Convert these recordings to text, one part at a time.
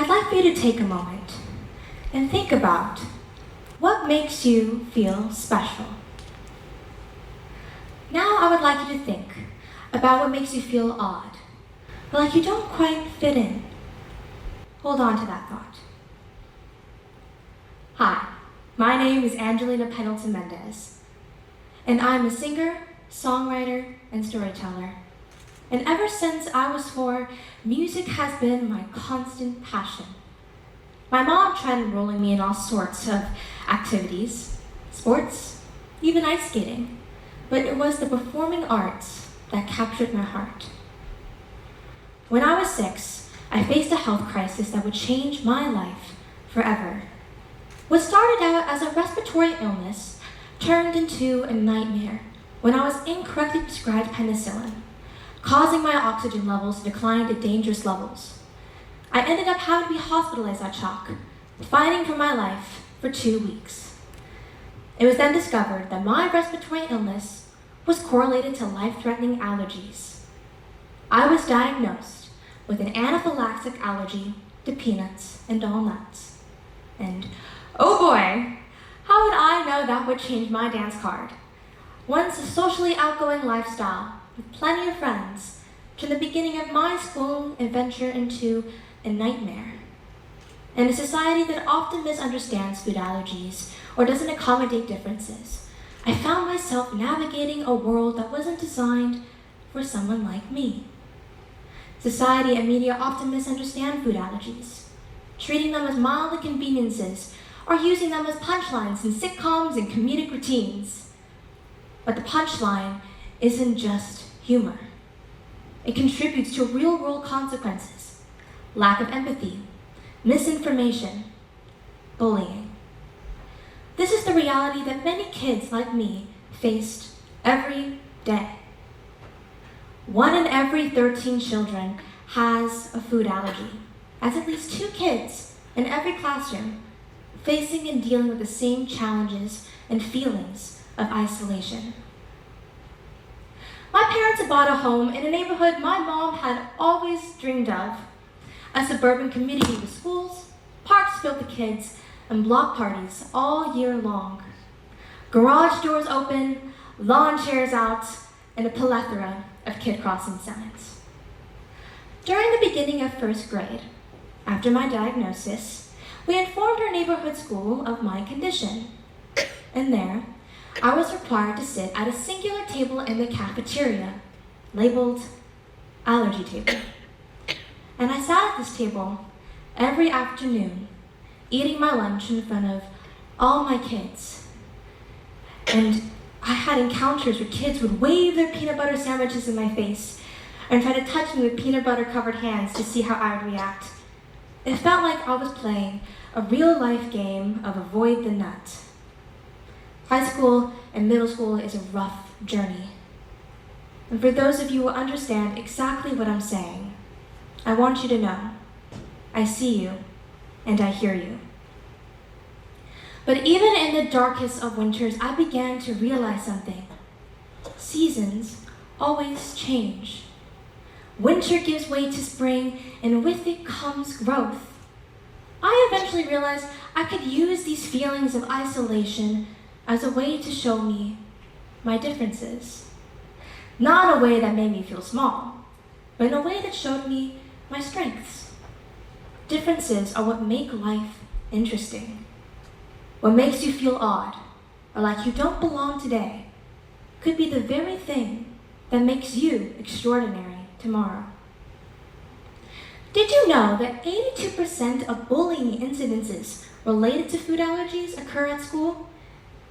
I'd like for you to take a moment and think about what makes you feel special. Now I would like you to think about what makes you feel odd, or like you don't quite fit in. Hold on to that thought. Hi, my name is Angelina Pendleton-Mendez, and I'm a singer, songwriter, and storyteller. And ever since I was 4, music has been my constant passion. My mom tried enrolling me in all sorts of activities, sports, even ice skating, but it was the performing arts that captured my heart. When I was 6, I faced a health crisis that would change my life forever. What started out as a respiratory illness turned into a nightmare when I was incorrectly prescribed penicillin, causing my oxygen levels to decline to dangerous levels. I ended up having to be hospitalized at CHOC, fighting for my life for 2 weeks. It was then discovered that my respiratory illness was correlated to life-threatening allergies. I was diagnosed with an anaphylactic allergy to peanuts and all nuts. And oh boy, how would I know that would change my dance card? Once a socially outgoing lifestyle with plenty of friends, turned the beginning of my school adventure into a nightmare. In a society that often misunderstands food allergies or doesn't accommodate differences, I found myself navigating a world that wasn't designed for someone like me. Society and media often misunderstand food allergies, treating them as mild inconveniences or using them as punchlines in sitcoms and comedic routines. But the punchline isn't just humor. It contributes to real-world consequences: lack of empathy, misinformation, bullying. This is the reality that many kids like me faced every day. 1 in every 13 children has a food allergy, as at least 2 kids in every classroom facing and dealing with the same challenges and feelings of isolation. My parents had bought a home in a neighborhood my mom had always dreamed of, a suburban community with schools, parks filled with kids, and block parties all year long. Garage doors open, lawn chairs out, and a plethora of kid crossing signs. During the beginning of 1st grade, after my diagnosis, we informed our neighborhood school of my condition. And there, I was required to sit at a singular table in the cafeteria, labeled allergy table. And I sat at this table every afternoon, eating my lunch in front of all my kids. And I had encounters where kids would wave their peanut butter sandwiches in my face and try to touch me with peanut butter covered hands to see how I would react. It felt like I was playing a real-life game of avoid the nut. High school and middle school is a rough journey. And for those of you who understand exactly what I'm saying, I want you to know, I see you and I hear you. But even in the darkest of winters, I began to realize something. Seasons always change. Winter gives way to spring, and with it comes growth. I eventually realized I could use these feelings of isolation as a way to show me my differences. Not in a way that made me feel small, but in a way that showed me my strengths. Differences are what make life interesting. What makes you feel odd, or like you don't belong today, could be the very thing that makes you extraordinary tomorrow. Did you know that 82% of bullying incidences related to food allergies occur at school?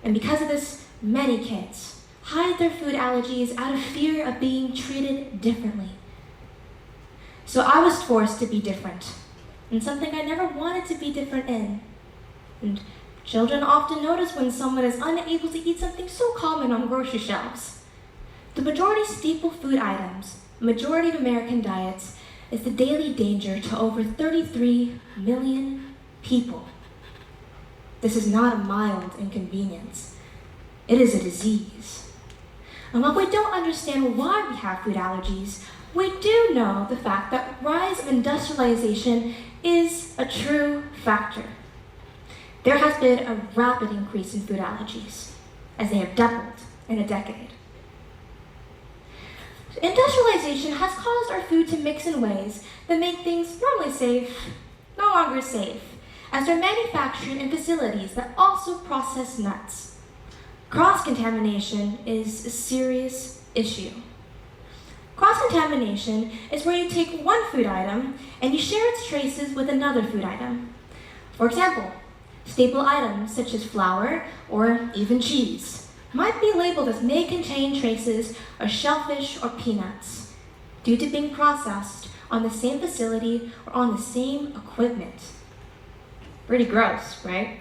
And because of this, many kids hide their food allergies out of fear of being treated differently. So I was forced to be different, in something I never wanted to be different in. And children often notice when someone is unable to eat something so common on grocery shelves. The majority staple food items, majority of American diets, is the daily danger to over 33 million people. This is not a mild inconvenience. It is a disease. And while we don't understand why we have food allergies, we do know the fact that rise of industrialization is a true factor. There has been a rapid increase in food allergies, as they have doubled in a decade. Industrialization has caused our food to mix in ways that make things normally safe, no longer safe, as they're manufactured in facilities that also process nuts. Cross-contamination is a serious issue. Cross-contamination is where you take one food item and you share its traces with another food item. For example, staple items such as flour or even cheese might be labeled as may contain traces of shellfish or peanuts due to being processed on the same facility or on the same equipment. Pretty gross, right?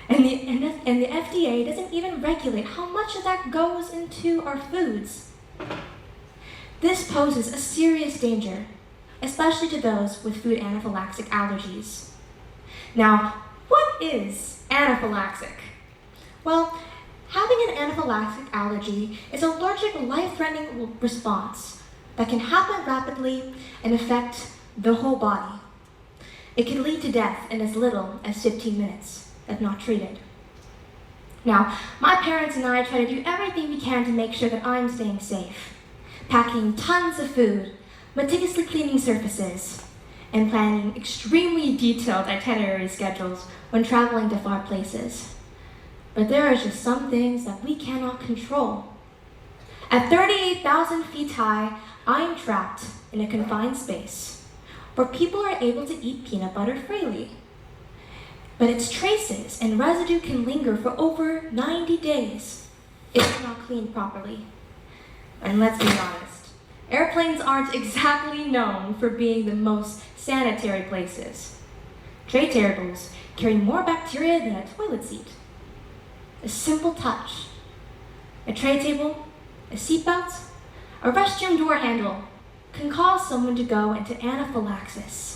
And the FDA doesn't even regulate how much of that goes into our foods. This poses a serious danger, especially to those with food anaphylactic allergies. Now, what is anaphylaxis? Well, having an anaphylactic allergy is an allergic life-threatening response that can happen rapidly and affect the whole body. It can lead to death in as little as 15 minutes if not treated. Now, my parents and I try to do everything we can to make sure that I'm staying safe, packing tons of food, meticulously cleaning surfaces, and planning extremely detailed itinerary schedules when traveling to far places. But there are just some things that we cannot control. At 38,000 feet high, I am trapped in a confined space where people are able to eat peanut butter freely. But its traces and residue can linger for over 90 days if it's not cleaned properly. And let's be honest, airplanes aren't exactly known for being the most sanitary places. Tray tables carry more bacteria than a toilet seat. A simple touch, a tray table, a seatbelt, a restroom door handle can cause someone to go into anaphylaxis.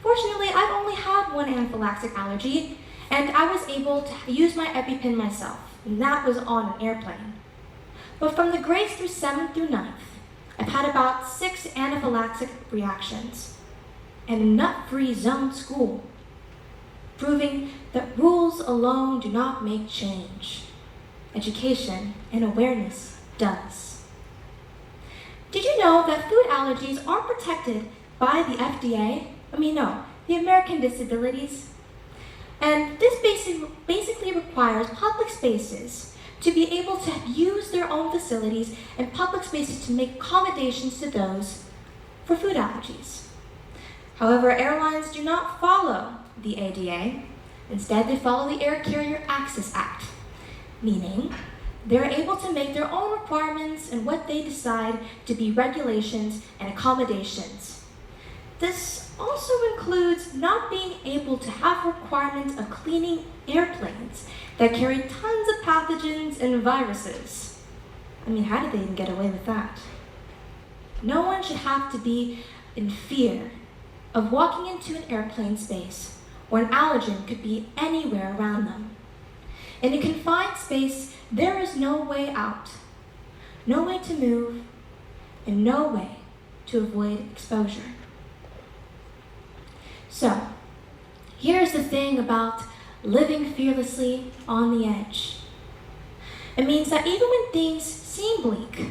Fortunately, I've only had one anaphylactic allergy, and I was able to use my EpiPen myself, and that was on an airplane. But from the grades through 7th through 9th, I've had about 6 anaphylactic reactions, and a nut-free zone school, proving that rules alone do not make change. Education and awareness does. Did you know that food allergies are protected by the FDA? The American Disabilities. And this basically requires public spaces to be able to use their own facilities and public spaces to make accommodations to those for food allergies. However, airlines do not follow the ADA. Instead, they follow the Air Carrier Access Act, meaning they're able to make their own requirements and what they decide to be regulations and accommodations. This also includes not being able to have requirements of cleaning airplanes that carry tons of pathogens and viruses. How did they even get away with that? No one should have to be in fear of walking into an airplane space where an allergen could be anywhere around them. In a confined space, there is no way out, no way to move, and no way to avoid exposure. So, here's the thing about living fearlessly on the edge. It means that even when things seem bleak,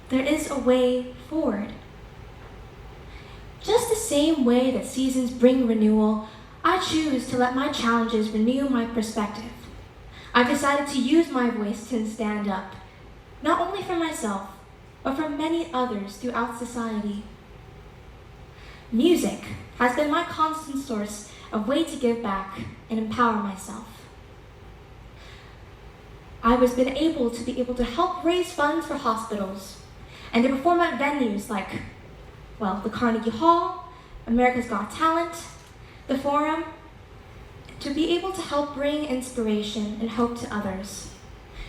there is a way forward. Just the same way that seasons bring renewal, I choose to let my challenges renew my perspective. I've decided to use my voice to stand up, not only for myself, but for many others throughout society. Music has been my constant source of way to give back and empower myself. I was been able to help raise funds for hospitals and to perform at venues like, the Carnegie Hall, America's Got Talent, the Forum, to be able to help bring inspiration and hope to others.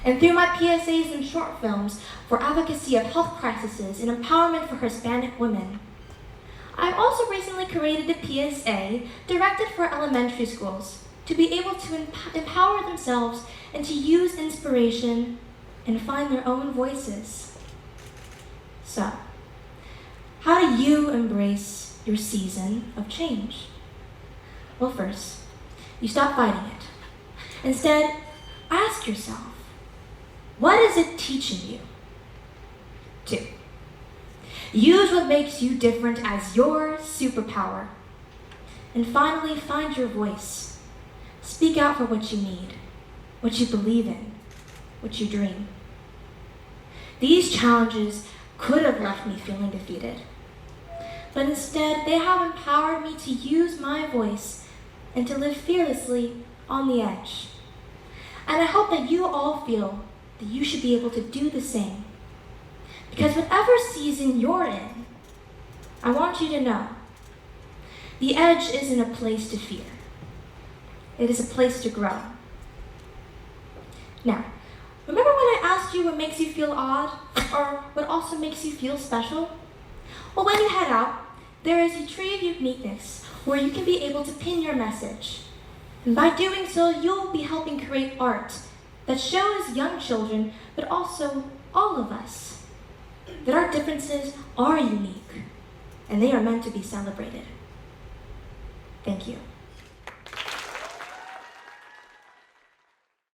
And through my PSAs and short films for advocacy of health crises and empowerment for Hispanic women. I've also recently created a PSA directed for elementary schools to be able to empower themselves and to use inspiration and find their own voices. So, do you embrace your season of change? Well, first, you stop fighting it. Instead, ask yourself, what is it teaching you? 2, use what makes you different as your superpower. And finally, find your voice. Speak out for what you need, what you believe in, what you dream. These challenges could have left me feeling defeated, but instead they have empowered me to use my voice and to live fearlessly on the edge. And I hope that you all feel that you should be able to do the same. Because whatever season you're in, I want you to know, the edge isn't a place to fear. It is a place to grow. Now, remember when I asked you what makes you feel odd, or what also makes you feel special? Well, when you head out, there is a tree of uniqueness where you can be able to pin your message. And by doing so, you'll be helping create art that shows young children, but also all of us, that our differences are unique, and they are meant to be celebrated. Thank you.